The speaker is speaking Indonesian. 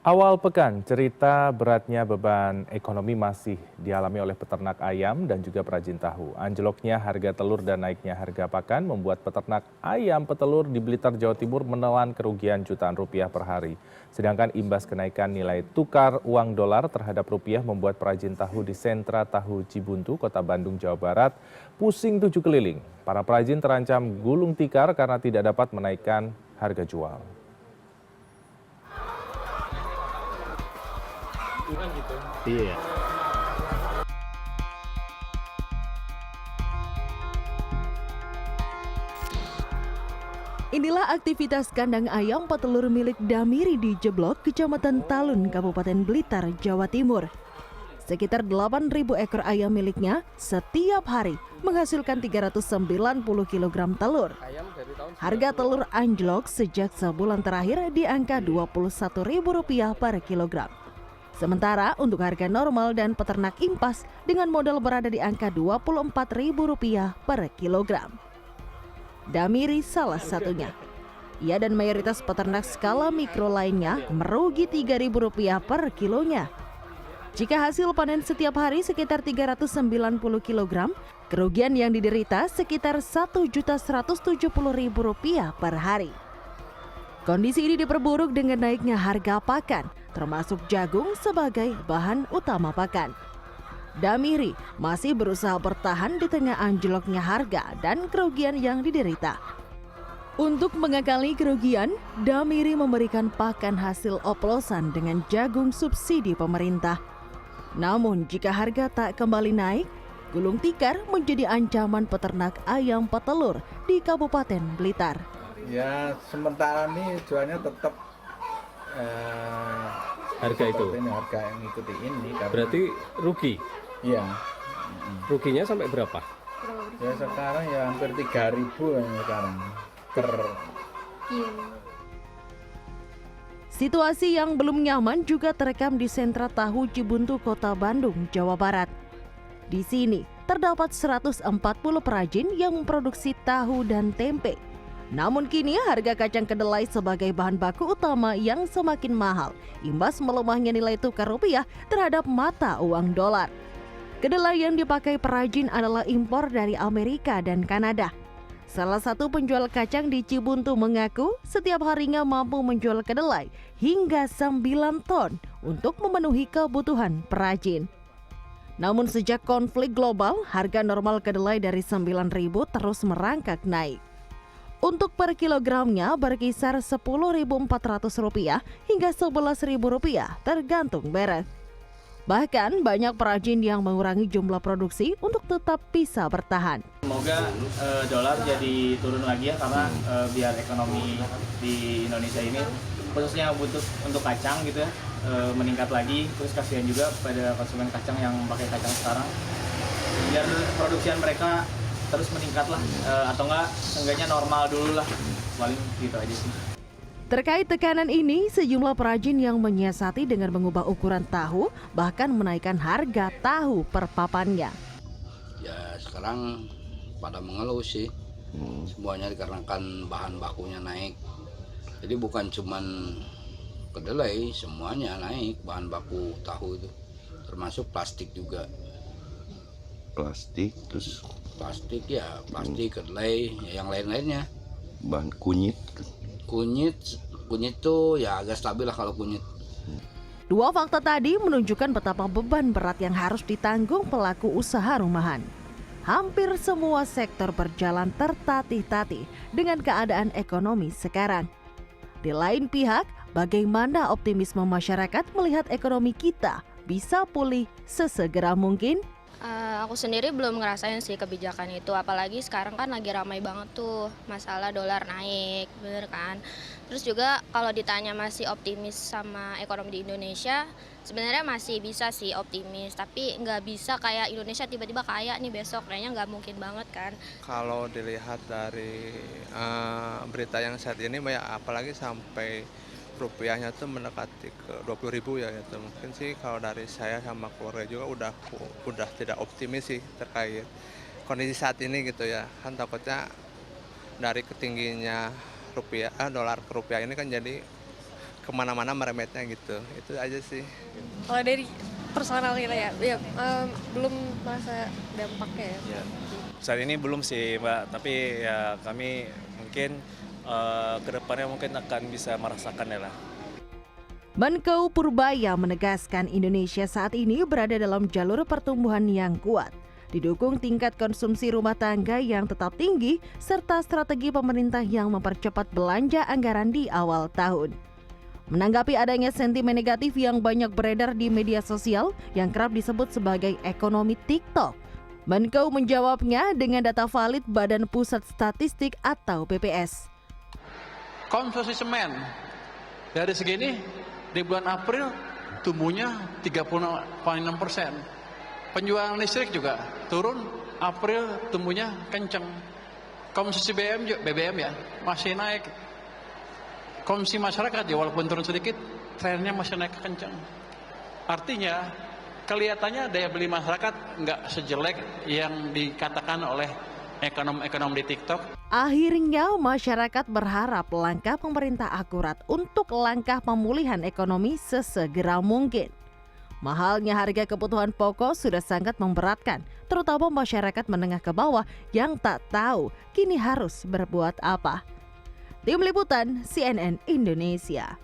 Awal pekan, cerita beratnya beban ekonomi masih dialami oleh peternak ayam dan juga perajin tahu. Anjloknya harga telur dan naiknya harga pakan membuat peternak ayam petelur di Blitar, Jawa Timur menelan kerugian jutaan rupiah per hari. Sedangkan imbas kenaikan nilai tukar uang dolar terhadap rupiah membuat perajin tahu di sentra tahu Cibuntu, Kota Bandung, Jawa Barat, pusing tujuh keliling. Para perajin terancam gulung tikar karena tidak dapat menaikkan harga jual. Iya. Inilah aktivitas kandang ayam petelur milik Damiri di Jeblok, Kecamatan Talun, Kabupaten Blitar, Jawa Timur. Sekitar 8.000 ekor ayam miliknya setiap hari menghasilkan 390 kg telur. Harga telur anjlok sejak sebulan terakhir di angka Rp21.000 per kilogram. Sementara untuk harga normal dan peternak impas dengan modal berada di angka Rp24.000 per kilogram. Damiri salah satunya. Ia dan mayoritas peternak skala mikro lainnya merugi Rp3.000 per kilonya. Jika hasil panen setiap hari sekitar 390 kg, kerugian yang diderita sekitar Rp1.170.000 per hari. Kondisi ini diperburuk dengan naiknya harga pakan, termasuk jagung sebagai bahan utama pakan. Damiri masih berusaha bertahan di tengah anjloknya harga dan kerugian yang diderita. Untuk mengakali kerugian, Damiri memberikan pakan hasil oplosan dengan jagung subsidi pemerintah. Namun jika harga tak kembali naik, gulung tikar menjadi ancaman peternak ayam petelur di Kabupaten Blitar. Ya sementara ini jualnya tetap Harga itu. ini harga yang ikuti ini karena, Berarti rugi. iya. Ruginya sampai berapa? Ya sekarang ya hampir 3.000 ya sekarang per Situasi yang belum nyaman juga terekam di sentra tahu Cibuntu, Kota Bandung, Jawa Barat. Di sini terdapat 140 perajin yang memproduksi tahu dan tempe. Namun kini harga kacang kedelai sebagai bahan baku utama yang semakin mahal, imbas melemahnya nilai tukar rupiah terhadap mata uang dolar. Kedelai yang dipakai perajin adalah impor dari Amerika dan Kanada. Salah satu penjual kacang di Cibuntu mengaku setiap harinya mampu menjual kedelai hingga 9 ton untuk memenuhi kebutuhan perajin. Namun sejak konflik global, harga normal kedelai dari Rp9.000 terus merangkak naik. Untuk per kilogramnya berkisar Rp10.400 hingga Rp11.000 tergantung merek. Bahkan banyak perajin yang mengurangi jumlah produksi untuk tetap bisa bertahan. Semoga dolar jadi turun lagi ya karena biar ekonomi di Indonesia ini khususnya untuk kacang gitu ya meningkat lagi. Terus kasihan juga pada konsumen kacang yang pakai kacang sekarang biar produksian mereka terus meningkat lah atau enggak seenggaknya normal dulu lah, paling gitu aja sih. Terkait tekanan ini, sejumlah perajin yang menyiasati dengan mengubah ukuran tahu bahkan menaikkan harga tahu per papannya. Ya sekarang pada mengeluh sih, semuanya dikarenakan bahan bakunya naik. Jadi bukan cuman kedelai, semuanya naik bahan baku tahu itu, termasuk plastik juga. Plastik, terus Plastik ya, plastik, kedelai, ya yang lain-lainnya. bahan kunyit. Kunyit tuh ya agak stabil lah kalau kunyit. Dua fakta tadi menunjukkan betapa beban berat yang harus ditanggung pelaku usaha rumahan. Hampir semua sektor berjalan tertatih-tatih dengan keadaan ekonomi sekarang. Di lain pihak, bagaimana optimisme masyarakat melihat ekonomi kita bisa pulih sesegera mungkin? Aku sendiri belum ngerasain sih kebijakan itu, apalagi sekarang kan lagi ramai banget tuh masalah dolar naik, bener kan. Terus juga kalau ditanya masih optimis sama ekonomi di Indonesia, sebenarnya masih bisa sih optimis, tapi nggak bisa kayak Indonesia tiba-tiba kaya nih besok, kayaknya nggak mungkin banget kan. Kalau dilihat dari berita yang saat ini, ya apalagi sampai rupiahnya tuh mendekati ke 20.000 ya gitu. Mungkin sih kalau dari saya sama keluarga juga udah tidak optimis sih terkait kondisi saat ini gitu ya. Kan takutnya dari ketingginya dolar ke rupiah ini kan jadi kemana-mana meremetnya gitu. Itu aja sih. Kalau dari personal kita ya belum merasa dampaknya ya. Saat ini belum sih Mbak, tapi ya kami mungkin kedepannya mungkin akan bisa merasakan ya lah. Menko Purbaya menegaskan Indonesia saat ini berada dalam jalur pertumbuhan yang kuat, didukung tingkat konsumsi rumah tangga yang tetap tinggi, serta strategi pemerintah yang mempercepat belanja anggaran di awal tahun. Menanggapi adanya sentimen negatif yang banyak beredar di media sosial yang kerap disebut sebagai ekonomi TikTok, Menko menjawabnya dengan data valid Badan Pusat Statistik atau BPS. Konsumsi semen dari segini di bulan April tumbuhnya 30,6%. Penjualan listrik juga turun, April tumbuhnya kenceng. Konsumsi BBM ya masih naik. Konsumsi masyarakat ya walaupun turun sedikit, trennya masih naik kenceng. Artinya kelihatannya daya beli masyarakat nggak sejelek yang dikatakan oleh ekonom-ekonom di TikTok. Akhirnya masyarakat berharap langkah pemerintah akurat untuk langkah pemulihan ekonomi sesegera mungkin. Mahalnya harga kebutuhan pokok sudah sangat memberatkan, terutama masyarakat menengah ke bawah yang tak tahu kini harus berbuat apa. Tim Liputan CNN Indonesia.